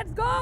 Let's go.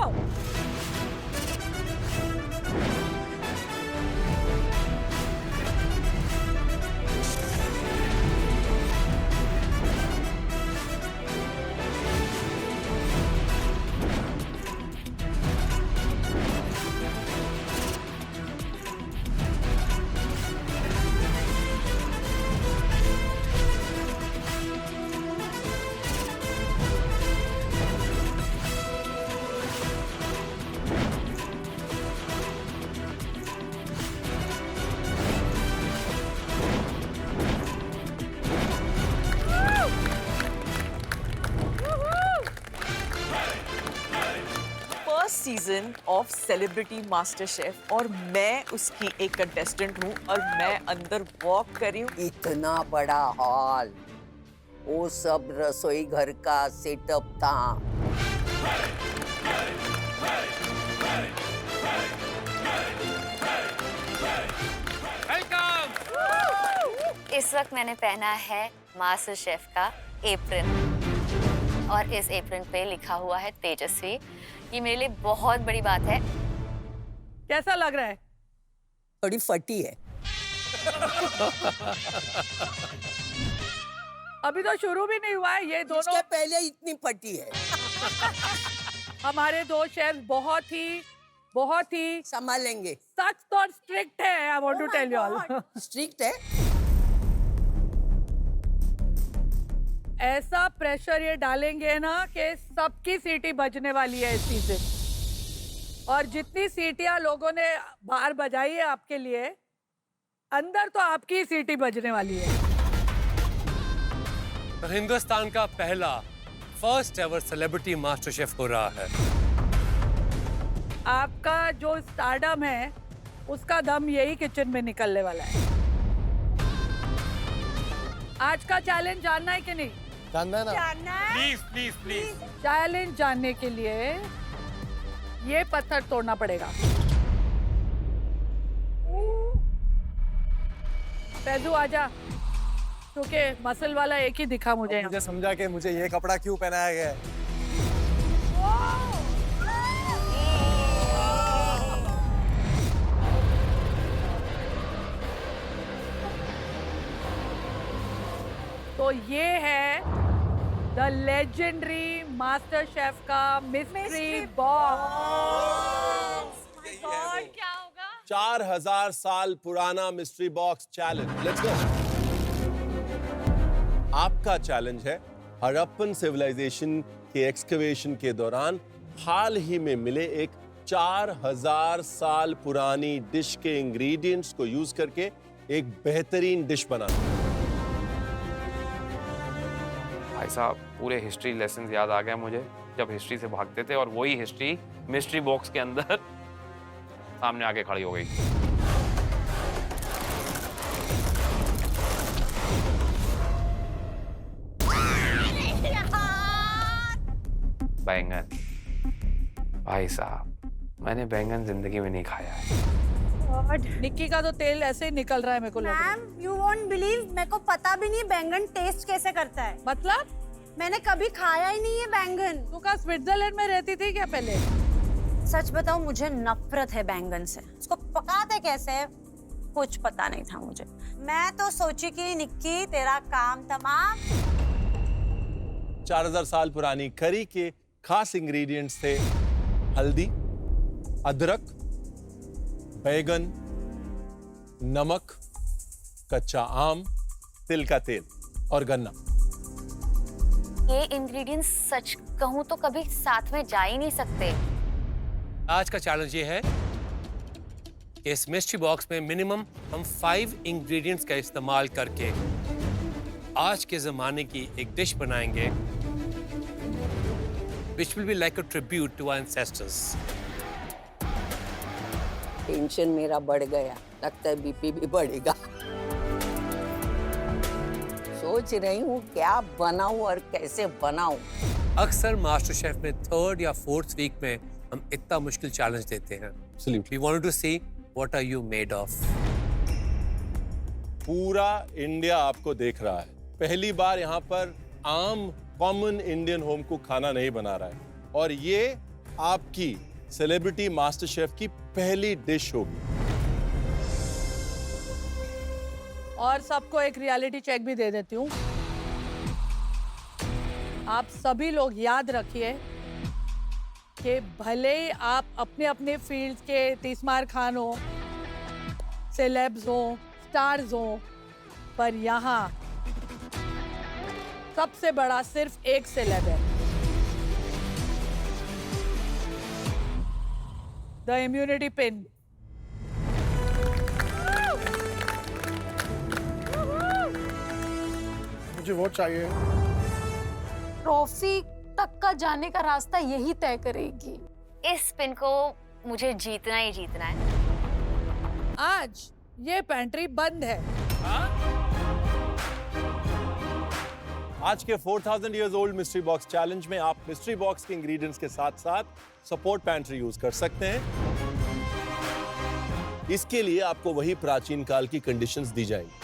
Season of celebrity master chef और मैं उसकी एक कंटेस्टेंट हूँ और मैं अंदर वॉक कर रही हूँ। इतना बड़ा हॉल, वो सब रसोई घर का सेटअप था। इस वक्त मैंने पहना है मास्टर शेफ का एप्रन और इस एप्रन पे लिखा हुआ है तेजस्वी। ये मेरे लिए बहुत बड़ी बात है। कैसा लग रहा है? थोड़ी फटी है। अभी तो शुरू भी नहीं हुआ है। ये दोनों इसके पहले इतनी फटी है। हमारे दो शेफ बहुत ही संभालेंगे। सख्त और स्ट्रिक्ट है। I want to tell you all. Strict है। ऐसा प्रेशर ये डालेंगे ना कि सबकी सीटी बजने वाली है इस सीजन। और जितनी सीटियां लोगों ने बाहर बजाई है आपके लिए, अंदर तो आपकी सीटी बजने वाली है। तो हिंदुस्तान का पहला first ever celebrity master chef हो रहा है। आपका जो स्टारडम है उसका दम यही किचन में निकलने वाला है। आज का चैलेंज जानना है कि नहीं? जानना है ना? Please please please. चैलेंज जानने के लिए ये पत्थर तोड़ना पड़ेगा। फैजू आजा, क्योंकि मसल वाला एक ही दिखा मुझे। मुझे समझा कि मुझे ये कपड़ा क्यों पहनाया गया है। तो ये है द लेजेंडरी मास्टर शेफ का मिस्ट्री बॉक्स। क्या होगा? 4000 साल पुराना mystery box challenge. Let's go. आपका चैलेंज है हड़प्पन सिविलाइजेशन के एक्सकवेशन के दौरान हाल ही में मिले एक 4000 साल पुरानी डिश के इंग्रेडिएंट्स को यूज करके एक बेहतरीन डिश बनाना। भाई साहब, पूरे हिस्ट्री लेसन याद आ गया मुझे जब हिस्ट्री से भागते थे, और वही हिस्ट्री मिस्ट्री बॉक्स के अंदर सामने आके खड़ी हो गई। बैंगन, भाई साहब मैंने बैंगन जिंदगी में नहीं खाया है। निक्की का तो तेल ऐसे ही निकल रहा है मेरे को लग रहा है। मैम यू वोंट बिलीव, मेरे को पता भी नहीं बैंगन टेस्ट कैसे करता है। मतलब मैंने कभी खाया ही नहीं है बैंगन। तू का स्विट्जरलैंड में रहती थी क्या पहले? सच बताऊं, मुझे नफरत है बैंगन से। उसको पकाते कैसे है कुछ पता नहीं था मुझे। मैं तो सोची कि निक्की तेरा काम तमाम। 4000 साल पुरानी करी के खास इंग्रेडिएंट्स थे हल्दी, अदरक, बैगन, नमक, कच्चा आम, तिल का तेल और गन्ना। ये इंग्रेडिएंट्स सच कहूँ तो कभी साथ में जा ही नहीं सकते। आज का चैलेंज ये है कि इस मिस्ट्री बॉक्स में मिनिमम हम 5 इंग्रेडिएंट्स का इस्तेमाल करके आज के जमाने की एक डिश बनाएंगे which will be like a tribute to our ancestors. Tension मेरा बढ़ गया, लगता है बीपी भी बढ़ेगा। सोच रही हूँ क्या बनाऊं और कैसे बनाऊं। अक्सर मास्टर शेफ में 3rd या 4th वीक में हम इतना मुश्किल चैलेंज देते हैं। We wanted to see what are you made of. पूरा इंडिया आपको देख रहा है। पहली बार यहाँ पर आम कॉमन इंडियन होम कुक खाना नहीं बना रहा है, और ये आपकी सेलिब्रिटी मास्टर शेफ की पहली डिश होगी। और सबको एक रियलिटी चेक भी दे देती हूँ। आप सभी लोग याद रखिए कि भले ही आप अपने अपने फील्ड के तीसमार खान हो, सेलेब्स हो, स्टार्स हो, पर यहाँ सबसे बड़ा सिर्फ एक सेलेब है, द इम्यूनिटी पिन। मुझे वो चाहिए। ट्रॉफी तक का जाने का रास्ता यही तय करेगी। इस पिन को मुझे जीतना ही जीतना है। आज ये पेंट्री बंद है। आज के 4000 years old mystery box challenge में आप मिस्ट्री बॉक्स के इंग्रेडिएंट्स के साथ साथ सपोर्ट पैंट्री यूज कर सकते हैं। इसके लिए आपको वही प्राचीन काल की कंडीशंस दी जाएंगी।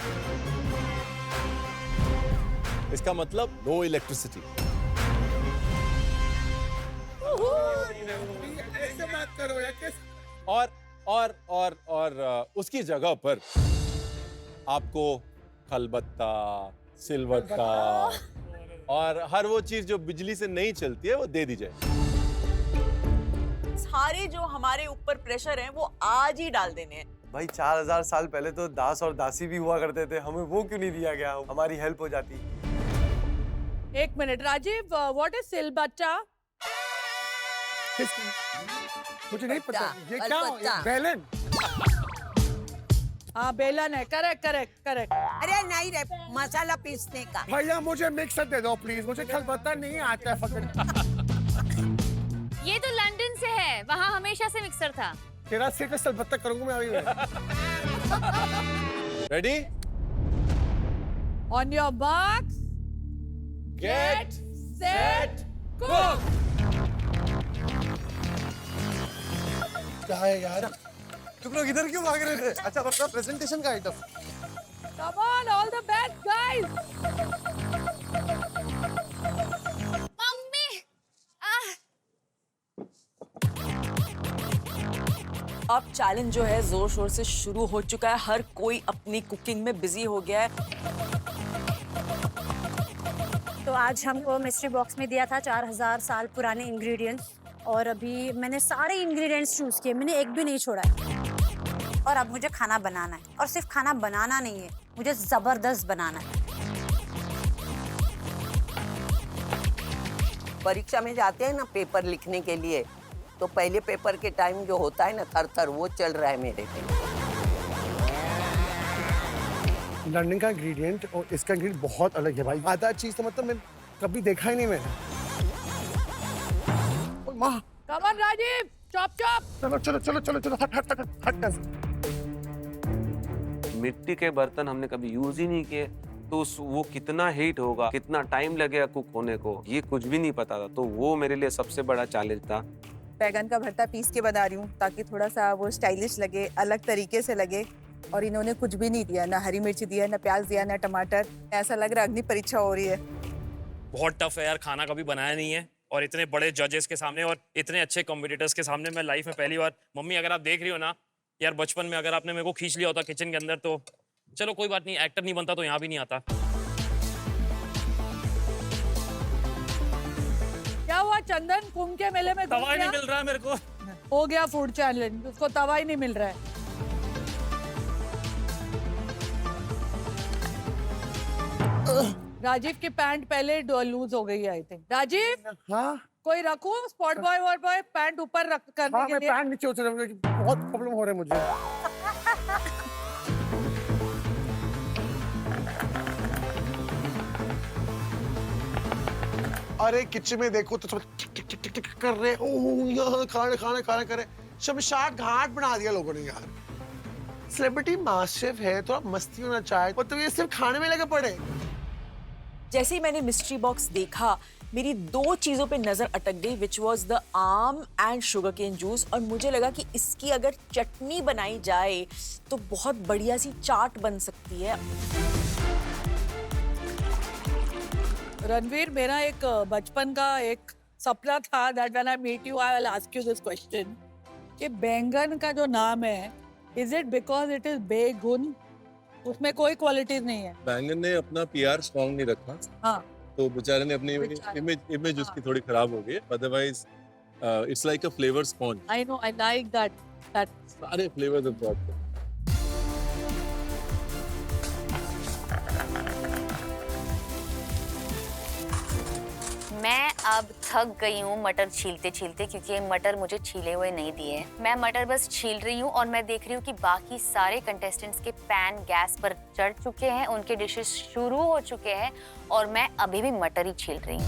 इसका मतलब नो इलेक्ट्रिसिटी। और उसकी जगह पर आपको खलबत्ता, सिलबत्ता और हर वो चीज जो बिजली से नहीं चलती है वो दे दी जाए। सारे जो हमारे ऊपर प्रेशर है वो आज ही डाल देने हैं। भाई 4000 साल पहले तो दास और दासी भी हुआ करते थे, हमें वो क्यों नहीं दिया गया? हमारी हेल्प हो जाती। एक मिनट राजीव, व्हाट इज सिलबट्टा? मुझे नहीं पता ये क्या कलकत्ता। बेलन। हाँ बेलन है, करेक्ट करेक्ट करेक्ट। अरे नहीं रे, मसाला पीसने का। भैया मुझे मिक्सर दे दो प्लीज, मुझे खलबत्ता नहीं आता है पकड़। ये तो लंदन से है, वहाँ हमेशा से मिक्सर था। तेरा सिर पे सलबत्ता करूंगा मैं अभी। Ready? On your marks, get set, cook. क्या है यार, तुम लोग इधर क्यों भाग रहे थे? अच्छा मतलब प्रेजेंटेशन का item. Come on, all the best guys. Mummy, अब चैलेंज जो है जोर शोर से शुरू हो चुका है। हर कोई अपनी कुकिंग में बिजी हो गया है। तो आज हमको मिस्ट्री बॉक्स में दिया था 4000 साल पुराने इंग्रेडिएंट्स, और अभी मैंने सारे इंग्रेडिएंट्स चूज किए, मैंने एक भी नहीं छोड़ा है। और अब मुझे खाना बनाना है, और सिर्फ खाना बनाना नहीं है, मुझे जबरदस्त बनाना है। परीक्षा में जाते हैं ना पेपर लिखने के लिए, तो पहले पेपर के टाइम जो होता है ना थर वो चल रहा है मेरे पे। लंदन का इंग्रेडिएंट और इसका इंग्रेडिएंट बहुत अलग है भाई। आधा चीज तो मतलब मैं कभी देखा ही नहीं मैंने। माँ Come on Rajiv, chop chop. चलो चलो चलो चलो चलो, हट हट हट हट हट। मिट्टी के बर्तन हमने कभी यूज ही नहीं किए, तो वो कितना हीट होगा, कितना टाइम लगेगा कुक होने को, ये कुछ भी नहीं पता था। तो वो मेरे लिए सबसे बड़ा चैलेंज था। बैगन का भरता पीस के बना रही हूँ ताकि थोड़ा सा वो स्टाइलिश लगे, अलग तरीके से लगे। और इन्होंने कुछ भी नहीं दिया, ना हरी मिर्ची दिया, ना प्याज दिया, ना टमाटर। ऐसा लग रहा है अग्नि परीक्षा हो रही है। बहुत टफ है यार, खाना कभी बनाया नहीं है, और इतने बड़े जजेस के सामने और इतने अच्छे कॉम्पिटिटर्स के सामने मैं लाइफ में पहली बार। मम्मी अगर आप देख रही हो ना यार, बचपन में अगर आपने मेरे को खींच लिया होता किचन के अंदर तो चलो कोई बात नहीं, एक्टर नहीं बनता तो यहाँ भी नहीं आता। क्या हुआ चंदन, कुंभ के मेले में तवा ही नहीं मिल रहा है मेरे को। हो गया फूड चैलेंज, उसको तवा ही नहीं मिल रहा है। राजीव की पैंट पहले लूज हो गई है आई थिंक। राजीव, हाँ कोई रखूं स्पॉट बॉय और बॉय पैंट ऊपर रख करने हाँ, के मैं लिए? पैंट नीचे उतर रहा हूँ, बहुत प्रॉब्लम हो रहा है मुझे। अरे किचन में देखो तो सब टिक टिक टिक टिक कर रहे हैं। ओह यहाँ खाने खाने खाने करे, शमशान घाट बना दिया लोगों ने यार। सेलिब्रिटी मास्टर शेफ है, थोड़ा मस्ती होना चाहिए, मतलब ये सिर्फ खाने में लगे पड़े। जैसे ही मैंने मिस्ट्री बॉक्स देखा, मेरी दो चीजों पे नजर अटक गई, विच वॉज द आम एंड शुगर केन जूस। और मुझे लगा कि इसकी अगर चटनी बनाई जाए तो बहुत बढ़िया सी चाट बन सकती है। रणवीर, मेरा एक बचपन का एक सपना था that when I meet you, I will ask you this question. कि बैंगन का जो नाम है, is it because it is बेगुन? उसमें कोई क्वालिटीज नहीं है. बैंगन ने अपना पीआर स्ट्रॉन्ग नहीं रखा, हाँ. तो बेचारे ने अपनी इमेज उसकी थोड़ी खराब हो गई. Otherwise it's like a flavour sponge. I know, I like that. सारे फ्लेवर्स अब्सॉर्ब. मैं अब थक गई हूँ मटर छीलते छीलते, क्योंकि ये मटर मुझे छीले हुए नहीं दिए. मैं मटर बस छील रही हूँ और मैं देख रही हूँ कि बाकी सारे कंटेस्टेंट्स के पैन गैस पर चढ़ चुके हैं, उनके डिशेस शुरू हो चुके हैं और मैं अभी भी मटर ही छील रही हूँ.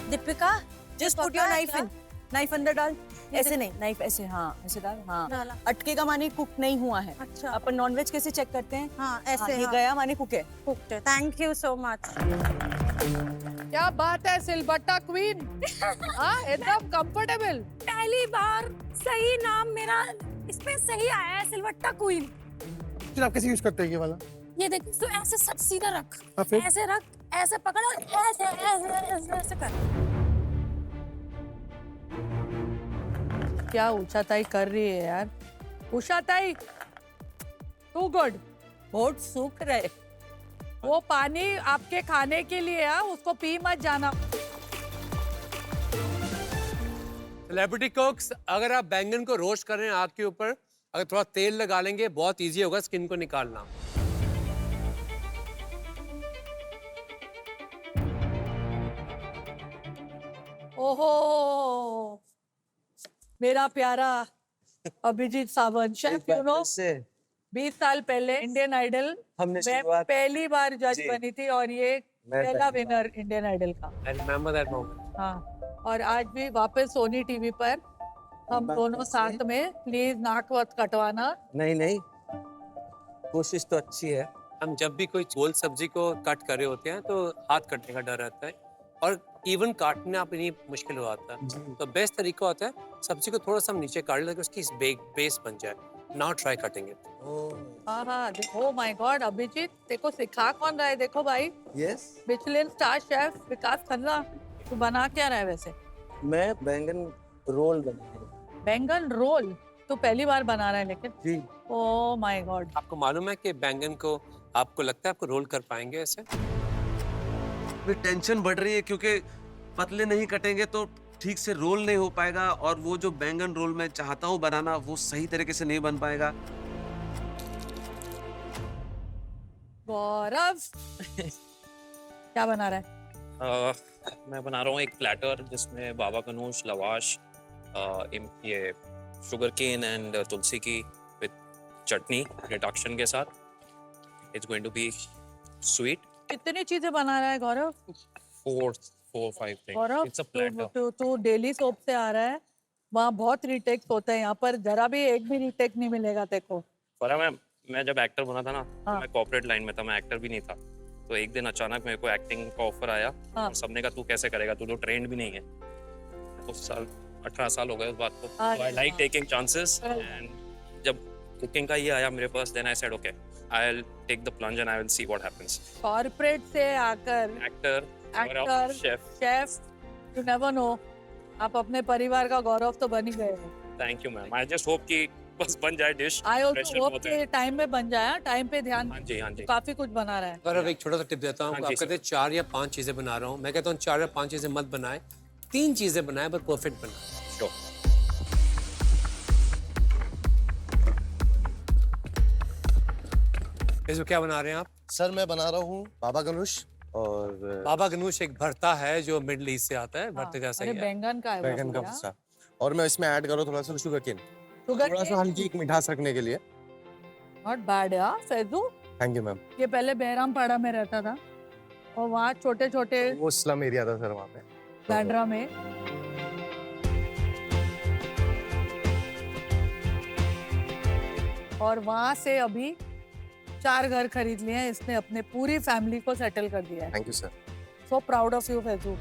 Deepika, just put your knife in. Knife अंदर डाल. ऐसे नहीं, नाइफ ऐसे. हाँ, ऐसे डाल. हाँ, अटके का माने कुक नहीं हुआ है. अच्छा. अपन नॉनवेज कैसे चेक करते हैं? हाँ, ऐसे. ये गया माने कुक है. Thank you so much. क्या बात है सिलबट्टा क्वीन. हाँ, एकदम कंफर्टेबल. पहली बार सही नाम मेरा इसमें सही आया है, सिलवट्टा क्वीन. फिर आप कैसे यूज करते हैं ये वाला? ये देख, तो ऐसे सच सीधा रख. फिर? ऐसे रख, ऐसे पकड़ और ऐसे ऐसे ऐसे, ऐसे कर. क्या उषाताई कर रही है यार. Ushatai, to good. होठ सूख रहे. वो पानी आपके खाने के लिए है, उसको पी मत जाना. सेलिब्रिटी कुक्स, अगर आप बैंगन को रोस्ट कर रहे हैं आग के ऊपर, अगर थोड़ा तेल लगा लेंगे बहुत इजी होगा स्किन को निकालना. ओहो, मेरा प्यारा Abhijeet Sawant, chef you know, 20 साल पहले इंडियन आइडल मैं पहली बार जज बनी थी और ये पहला विनर इंडियन आइडल का. I remember that moment. हाँ, और आज भी वापस सोनी टीवी पर हम दोनों साथ में. प्लीज नाक वत कटवाना. नहीं, कोशिश तो अच्छी है. हम जब भी कोई गोल सब्जी को कट कर रहे होते हैं तो हाथ कटने का डर रहता है और इवन काटने आप इतनी मुश्किल हो जाता है. तो बेस्ट तरीका होता है सब्जी को थोड़ा सा हम नीचे काट लें, उसकी बेस बन जाए. Now try cutting it. हाँ, देखो माय गॉड अभिजीत, देखो सिखा कौन रहा है. देखो भाई, यस, मिशेलिन स्टार शेफ विकास खन्ना, तू बना क्या रहा है वैसे? मैं बैंगन रोल बना रहा हूं. बैंगन रोल तो पहली बार बना रहा है लेकिन. जी. Oh my god. आपको मालूम है कि बैंगन को आपको लगता है आपको रोल कर पाएंगे ऐसे? फिर टेंशन बढ़ रही है क्योंकि पतले नहीं कटेंगे तो ठीक से रोल नहीं हो पाएगा और वो जो बैंगन रोल मैं चाहता हूँ बनाना वो सही तरीके से नहीं बन पाएगा. गौरव क्या बना रहा है? मैं बना रहा हूँ एक प्लेटर जिसमें बाबा गनूश, लवाश, ये शुगर केन एंड तुलसी की विद चटनी डिडक्शन के साथ. It's going to be sweet. कितनी चीजें बना रहा है Gaurav? 4-5 things. Gaurav, it's a platter. तू डेली सोप से आ रहा है, वहाँ बहुत रीटेक्स होते हैं, यहाँ पर जरा भी एक भी रीटेक नहीं मिलेगा देखो. पर मैं जब एक्टर बना था ना, हाँ. मैं कॉर्पोरेट लाइन में था, मैं एक्टर भी नहीं था. तो एक दिन अचानक मेरे को एक्टिंग का ऑफर आया. हाँ. और सबने कहा तू कैसे करेगा, तू तो ट्रेंड भी नहीं है. उस साल 18 साल हो गए उस बात को. I like taking chances. And जब कुकिंग का ये आया मेरे पास, then I said okay, I will take the plunge and I will see what happens. Corporate से आकर actor, chef, you never know. आप अपने परिवार का गौरव तो बन ही गए हो. Thank you ma'am. I just hope कि बस बन जाए डिश. आई आल्सो होप कि टाइम में बन जाए. टाइम पे ध्यान. हाँ जी. काफी कुछ बना रहा है. गौरव, एक छोटा सा टिप देता हूँ. हाँ आप जी, कहते हैं 4 या 5 चीजें बना रहा हूँ, मैं कहता हूँ 4 या 5 चीजें मत बनाए, 3 चीजें बनाए पर परफेक्ट बनाए. श्योर. इसमें क्या बना रहे हैं आप? सर मैं बना रहा हूँ बाबा गणेश. और बाबा गनूश एक भरता है जो मिडिल ईस्ट से आता है. भरते जैसा ही अरे है. बैंगन का है वो बैंगन का पूरा. भुस्सा. और मैं इसमें ऐड करूँ थोड़ा सा शुगर केन, शुगर थोड़ा सा हल्की एक मिठास रखने के लिए. नॉट बैड यार फैजू. Thank you ma'am. ये पहले बहरामपाड़ा में रहता था और वहाँ छोटे छोटे वो स्लम एरिया था सर वहाँ पे. बैंड्रा में. और वहाँ से अभी 4 घर खरीद लिए हैं इसने, अपने पूरी फैमिली को सेटल कर दिया है. Thank you sir. So proud of you Faizu.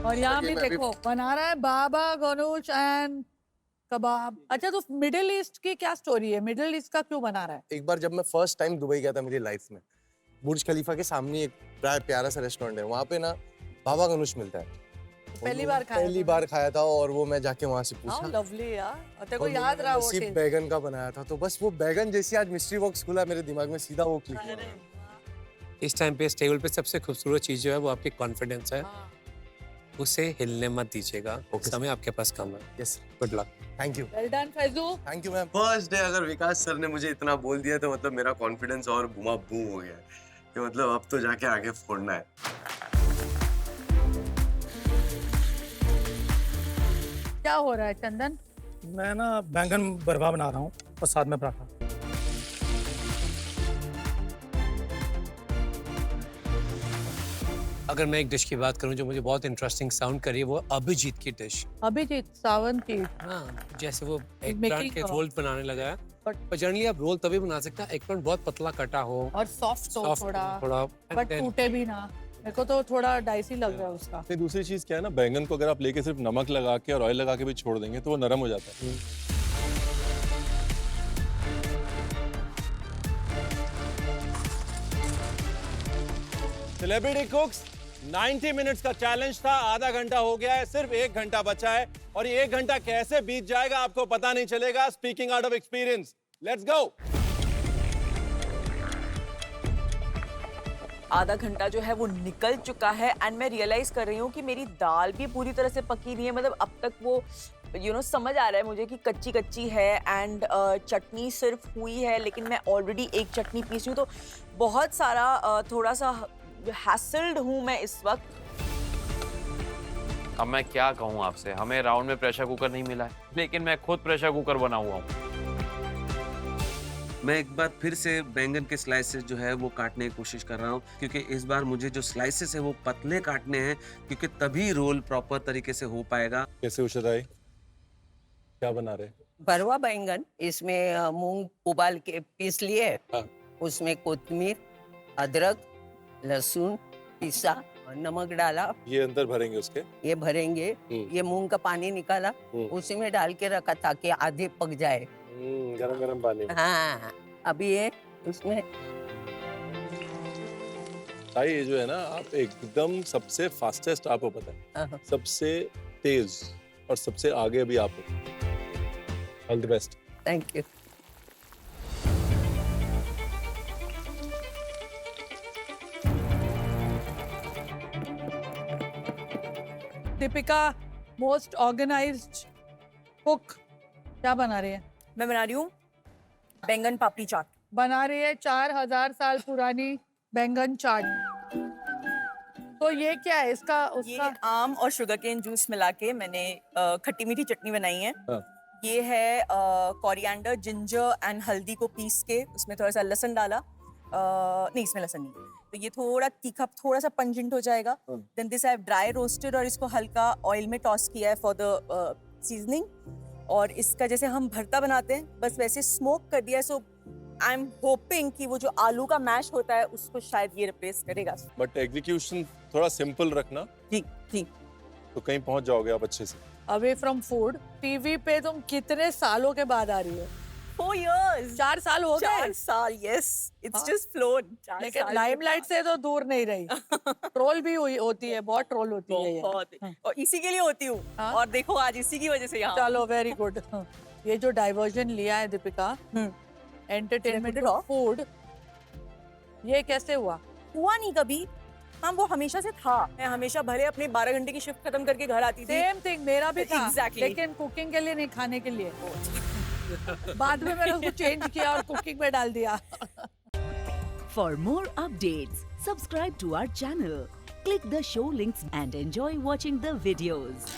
और यहाँ ये भी मैं भी- देखो बना रहा है बाबा गणेश एंड कबाब। अच्छा तो मिडिल ईस्ट की क्या स्टोरी है? मिडिल ईस्ट का क्यों बना रहा है? एक बार जब मैं फर्स्ट टाइम दुबई गया था मेरी लाइफ में, बुर्ज खलीफा के सामने एक बड़ा प्यारा सा रेस्टोरेंट है, वहाँ पे ना बाबा गणेश मिलता है। पहली बार खाया पहली था? बार खाया था और वो मैं जाके वहाँ से हाउ पूछा लवली यार, और तेरे को और याद रहा वो नसीब taste? बैगन का बनाया था, तो बस वो बैगन जैसी आज मिस्ट्री बॉक्स खुला मेरे दिमाग में सीधा वो क्लिक हुआ। इस टाइम पे इस टेबल पे सबसे खूबसूरत चीज जो है वो आपकी कॉन्फिडेंस है। हाँ। उसे हिलने मत दीजिएगा। Okay, समय आपके पास कम है। Yes, good luck. Thank you. Well done Faizu. Thank you ma'am. First day अगर विकास सर ने मुझे इतना बोल दिया तो मतलब मेरा कॉन्फिडेंस और बूमा बूम हो गया है कि मतलब अब तो जाके आगे फोड़ना है। क्या हो रहा है चंदन? मैं ना बैंगन भरवा बना रहा हूँ और साथ में पराठा। अगर मैं एक डिश की बात करूं जो मुझे बहुत इंटरेस्टिंग साउंड कर रही है, वो अभिजीत की डिश। अभिजीत सावंत की। हाँ, जैसे वो एग Making प्लांट के of- रोल बनाने लगा है। पर जनरली आप रोल तभी बना सकते हैं एग प्लांट बहुत पतला कटा हो और सॉफ्ट हो soft थोड़ा, थोड़ा बट टूटे भी ना। मेरे को तो थोड़ा डाइसी लग रहा है उसका। फिर दूसरी चीज क्या है ना, बैंगन को अगर आप लेके सिर्फ नमक लगा के और ऑयल लगा के भी छोड़ देंगे तो वो नरम हो जाता है। सेलिब्रिटी कुक्स 90 मिनट्स का चैलेंज था, आधा घंटा हो गया है, सिर्फ 1 घंटा बचा है और ये 1 घंटा कैसे बीत जाएगा आपको पता नहीं चलेगा। Speaking out of experience, let's go. आधा घंटा जो है वो निकल चुका है एंड मैं रियलाइज कर रही हूँ कि मेरी दाल भी पूरी तरह से पकी नहीं है। मतलब अब तक वो समझ आ रहा है मुझे कि कच्ची कच्ची है एंड चटनी सिर्फ हुई है, लेकिन मैं ऑलरेडी एक चटनी पीसी हूँ, तो बहुत सारा थोड़ा सा हैसल्ड हूँ मैं इस वक्त। अब मैं क्या कहूँ आपसे, हमें राउंड में प्रेशर कुकर नहीं मिला है, लेकिन मैं खुद प्रेशर कुकर बना हुआ हूँ। मैं एक बार फिर से बैंगन के स्लाइसेस जो है वो काटने की कोशिश कर रहा हूँ, क्योंकि इस बार मुझे जो स्लाइसेस है वो पतले काटने हैं, क्योंकि तभी रोल प्रॉपर तरीके से हो पाएगा। कैसे उशराई, क्या बना रहे? भरवा बैंगन, इसमें मूंग उबाल के पीस लिए, हाँ। उसमें कोथिमीर, अदरक, लहसुन पिसा, नमक डाला, ये अंदर भरेंगे उसके? ये भरेंगे। ये मूंग का पानी निकाला, उसी में डाल के रखा ताकि आधे पक जाए। गरम गरम पानी में। हाँ, अभी ये उसमें भाई ये जो है ना, आप एकदम सबसे फास्टेस्ट, आपको पता है, सबसे तेज और सबसे आगे अभी आप हो। All the best. Thank you. Deepika most organised cook, क्या बना रही है? मैं बना रही हूँ बैंगन पापड़ी चाट। बना रही है 4000 साल पुरानी बैंगन चाट। तो ये क्या है इसका उसका? ये आम और शुगर केन जूस मिला के मैंने खट्टी मीठी चटनी बनाई है। ये है कोरिएंडर, जिंजर एंड हल्दी को पीस के उसमें थोड़ा सा लहसुन डाला। नहीं, इसमें लहसुन नहीं, तो ये थोड़ा तीखा, थोड़ा सा पंजेंट हो जाएगा। Then this I have dry roasted और इसको हल्का ऑयल में टॉस किया है फॉर द सीजनिंग। और इसका जैसे हम भरता बनाते हैं बस वैसे स्मोक कर दिया है। सो आई एम होपिंग कि वो जो आलू का मैश होता है उसको शायद ये रिप्लेस करेगा। बट एग्जीक्यूशन थोड़ा सिंपल रखना, ठीक ठीक, तो कहीं पहुंच जाओगे आप अच्छे से। अवे फ्रॉम फूड टीवी पे तुम कितने सालों के बाद आ रही हो? 4 years। 4 साल हो गए? 4 साल, यस, इट्स जस्ट फ्लोन। लेकिन लाइमलाइट से तो दूर नहीं रही। ट्रोल भी हुई होती है, बहुत ट्रोल होती है ये। बहुत, और इसी के लिए होती हूँ। और देखो आज इसी की वजह से यहाँ। चलो वेरी गुड। ये जो डाइवर्जन लिया है दीपिका, एंटरटेनमेंट ऑफ फूड, ये कैसे हुआ? हुआ नहीं कभी, हाँ वो हमेशा से था। मैं हमेशा भले अपने 12 घंटे की शिफ्ट खत्म करके घर आती थी। सेम थिंग मेरा भी था। Exactly। लेकिन कुकिंग के लिए नहीं, खाने के लिए। बाद में मैंने उसको चेंज किया और कुकिंग में डाल दिया। For more updates, subscribe to our channel, click the show links and enjoy watching the videos.